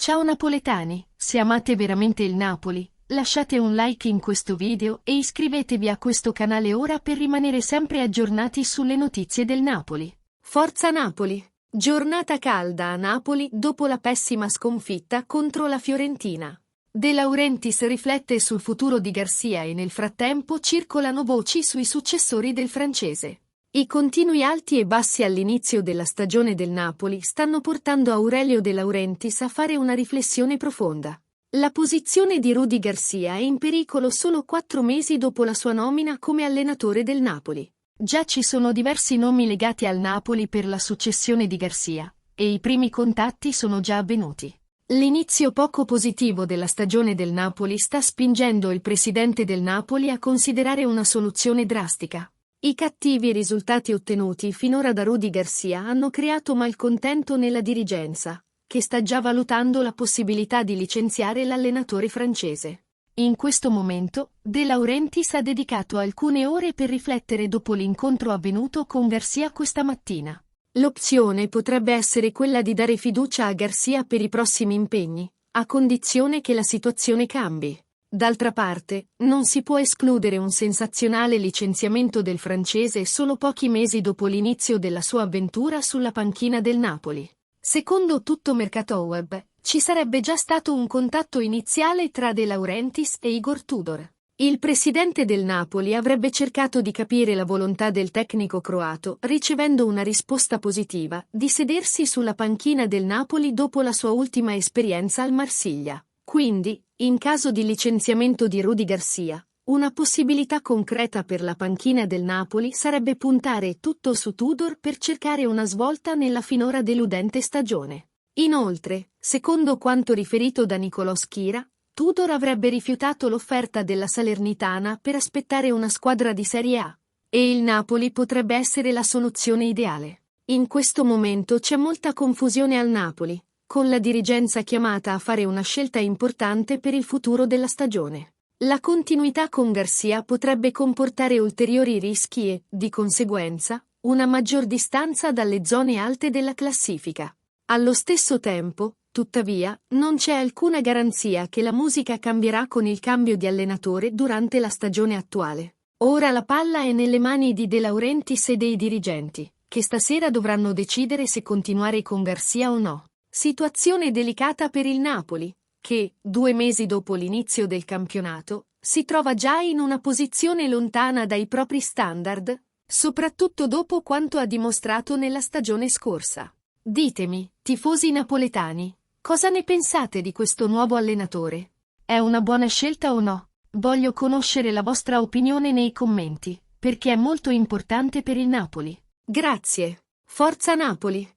Ciao napoletani, se amate veramente il Napoli, lasciate un like in questo video e iscrivetevi a questo canale ora per rimanere sempre aggiornati sulle notizie del Napoli. Forza Napoli! Giornata calda a Napoli dopo la pessima sconfitta contro la Fiorentina. De Laurentiis riflette sul futuro di Garcia e nel frattempo circolano voci sui successori del francese. I continui alti e bassi all'inizio della stagione del Napoli stanno portando Aurelio De Laurentiis a fare una riflessione profonda. La posizione di Rudy Garcia è in pericolo solo 4 mesi dopo la sua nomina come allenatore del Napoli. Già ci sono diversi nomi legati al Napoli per la successione di Garcia, e i primi contatti sono già avvenuti. L'inizio poco positivo della stagione del Napoli sta spingendo il presidente del Napoli a considerare una soluzione drastica. I cattivi risultati ottenuti finora da Rudy Garcia hanno creato malcontento nella dirigenza, che sta già valutando la possibilità di licenziare l'allenatore francese. In questo momento, De Laurentiis ha dedicato alcune ore per riflettere dopo l'incontro avvenuto con Garcia questa mattina. L'opzione potrebbe essere quella di dare fiducia a Garcia per i prossimi impegni, a condizione che la situazione cambi. D'altra parte, non si può escludere un sensazionale licenziamento del francese solo pochi mesi dopo l'inizio della sua avventura sulla panchina del Napoli. Secondo Tutto Mercatoweb, ci sarebbe già stato un contatto iniziale tra De Laurentiis e Igor Tudor. Il presidente del Napoli avrebbe cercato di capire la volontà del tecnico croato, ricevendo una risposta positiva, di sedersi sulla panchina del Napoli dopo la sua ultima esperienza al Marsiglia. Quindi, in caso di licenziamento di Rudy Garcia, una possibilità concreta per la panchina del Napoli sarebbe puntare tutto su Tudor per cercare una svolta nella finora deludente stagione. Inoltre, secondo quanto riferito da Nicolò Schira, Tudor avrebbe rifiutato l'offerta della Salernitana per aspettare una squadra di Serie A, e il Napoli potrebbe essere la soluzione ideale. In questo momento c'è molta confusione al Napoli, con la dirigenza chiamata a fare una scelta importante per il futuro della stagione. La continuità con Garcia potrebbe comportare ulteriori rischi e, di conseguenza, una maggior distanza dalle zone alte della classifica. Allo stesso tempo, tuttavia, non c'è alcuna garanzia che la musica cambierà con il cambio di allenatore durante la stagione attuale. Ora la palla è nelle mani di De Laurentiis e dei dirigenti, che stasera dovranno decidere se continuare con Garcia o no. Situazione delicata per il Napoli, che, 2 mesi dopo l'inizio del campionato, si trova già in una posizione lontana dai propri standard, soprattutto dopo quanto ha dimostrato nella stagione scorsa. Ditemi, tifosi napoletani, cosa ne pensate di questo nuovo allenatore? È una buona scelta o no? Voglio conoscere la vostra opinione nei commenti, perché è molto importante per il Napoli. Grazie. Forza Napoli!